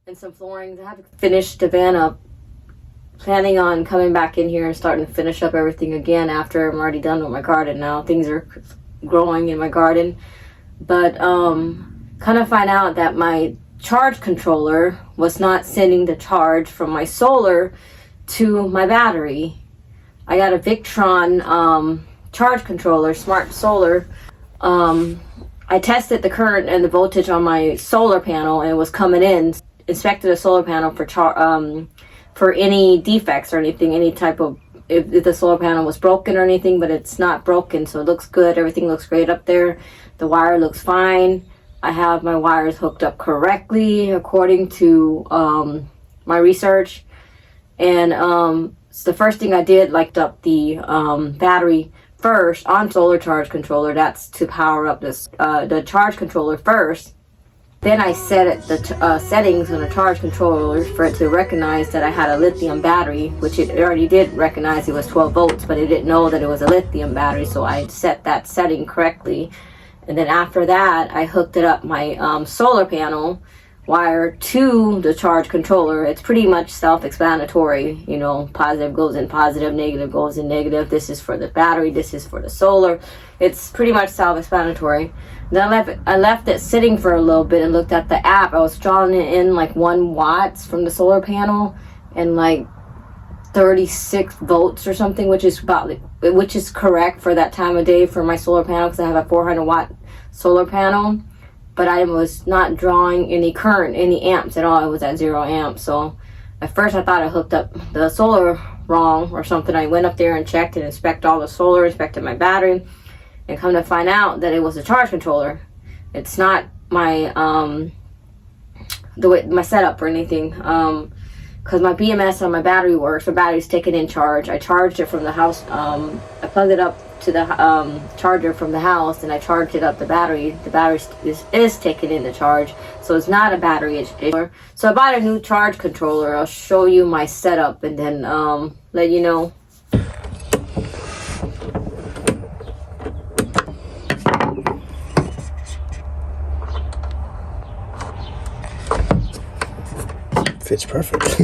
and some flooring. I have to finish the van up. Planning on coming back in here and starting to finish up everything again after I'm already done with my garden now. Things are growing in my garden. But kind of find out that my charge controller was not sending the charge from my solar to my battery. I got a Victron charge controller, smart solar. I tested the current and the voltage on my solar panel, and it was coming in. Inspected the solar panel for any defects or anything, any type of, if the solar panel was broken or anything, but it's not broken, so it looks good. Everything looks great up there. The wire looks fine. I have my wires hooked up correctly according to my research. And so the first thing I did, light up the battery first on solar charge controller. That's to power up this the charge controller first. Then I set the settings on the charge controller for it to recognize that I had a lithium battery, which it already did recognize. It was 12 volts, but it didn't know that it was a lithium battery, so I set that setting correctly. And then after that, I hooked it up my solar panel wire to the charge controller. It's pretty much self-explanatory, you know, positive goes in positive, negative goes in negative. This is for the battery, this is for the solar. It's pretty much self-explanatory. Then I left it sitting for a little bit and looked at the app. I was drawing it in like 1 watts from the solar panel and like 36 volts or something, which is correct for that time of day for my solar panel, because I have a 400 watt solar panel. But I was not drawing any current, any amps at all. It was at 0 amps. So at first I thought I hooked up the solar wrong or something. I went up there and checked and inspected all the solar, inspected my battery, and come to find out that it was a charge controller. It's not my my setup or anything. Because my BMS on my battery works. My battery's taken in charge. I charged it from the house. I plugged it up to the charger from the house, and I charged it up the battery. The battery is taken in the charge, so it's not a battery issue. So I bought a new charge controller. I'll show you my setup and then let you know. Fits perfect.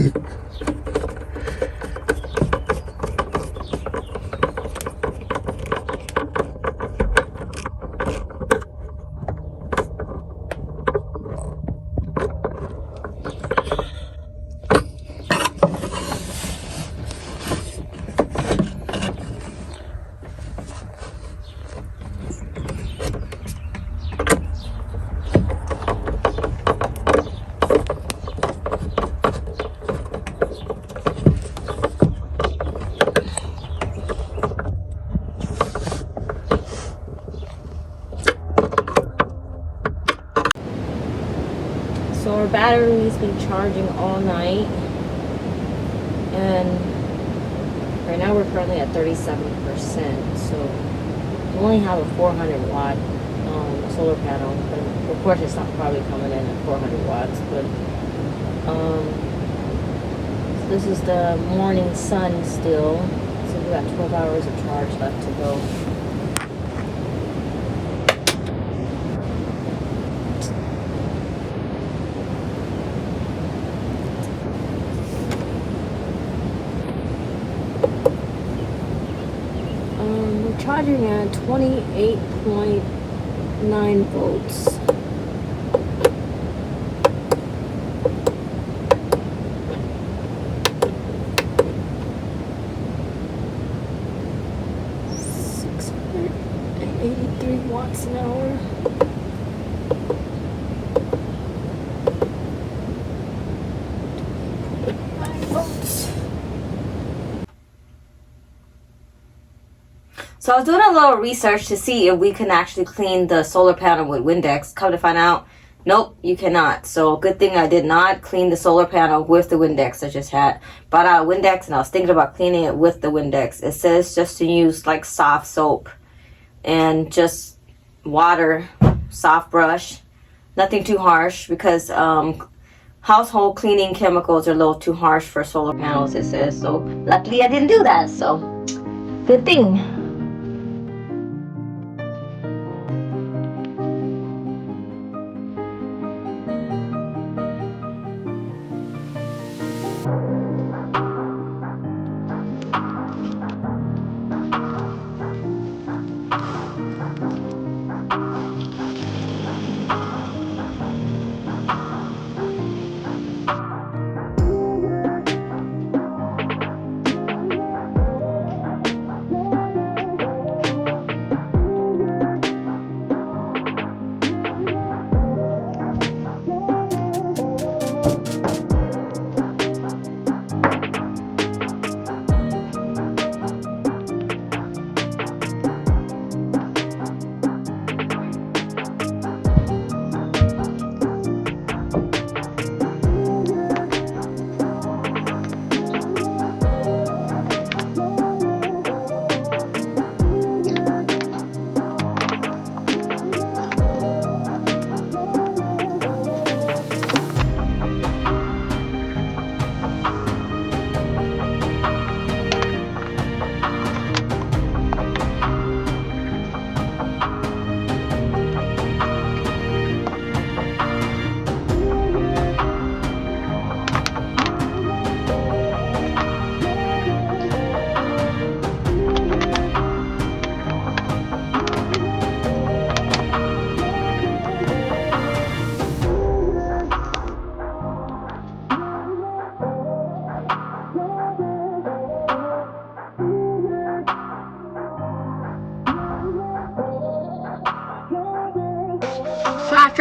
So our battery's been charging all night, and right now we're currently at 37%. So we only have a 400 watt solar panel, but of course it's not probably coming in at 400 watts. But so this is the morning sun still. So we got 12 hours of charge left to go. Charging at 28.9 volts. $683 an hour. So I was doing a little research to see if we can actually clean the solar panel with Windex. Come to find out, nope, you cannot. So good thing I did not clean the solar panel with the Windex I just had. Brought out Windex and I was thinking about cleaning it with the Windex. It says just to use like soft soap and just water, soft brush. Nothing too harsh, because household cleaning chemicals are a little too harsh for solar panels, it says. So luckily I didn't do that, so good thing.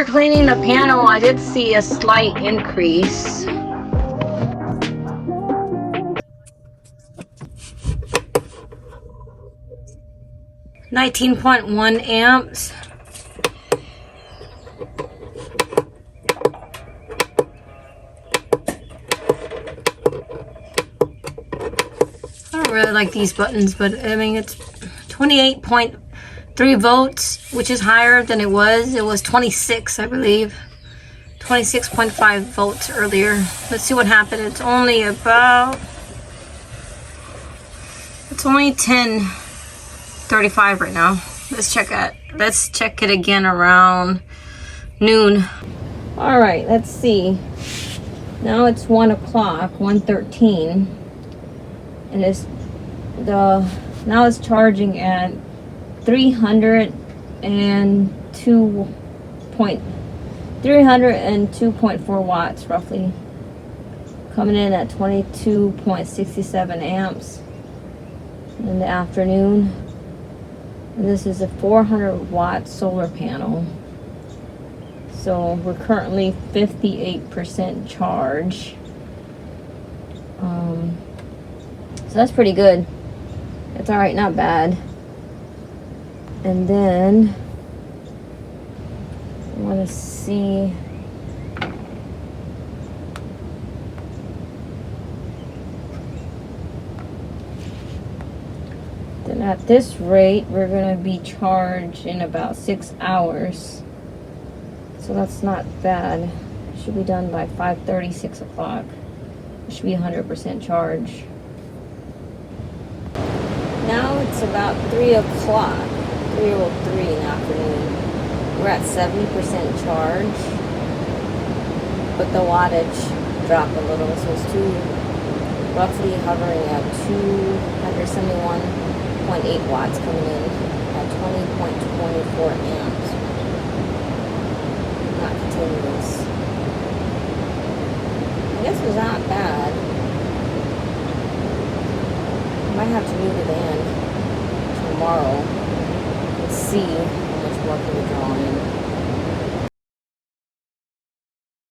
after cleaning the panel, I did see a slight increase. 19.1 amps. I don't really like these buttons, but I mean, it's 28.3 volts, which is higher than it was. It was 26, I believe. 26.5 volts earlier. Let's see what happened. It's only 10:35 right now. Let's check it again around noon. All right, let's see. Now it's 1 o'clock, 1:13, and now it's charging at 302.4 watts roughly, coming in at 22.67 amps in the afternoon. And this is a 400 watt solar panel. So we're currently 58% charge. So that's pretty good. It's all right, not bad. And then I want to see. Then at this rate, we're going to be charged in about 6 hours. So that's not bad. It should be done by 5:30, 6 o'clock. It should be 100% charge. Now it's about 3 o'clock, 3:03 in the afternoon. We're at 70% charge, but the wattage dropped a little, so it's roughly hovering at 271.8 watts coming in at 20.24 amps. Not continuous. I guess it's not bad. I might have to move the van tomorrow and see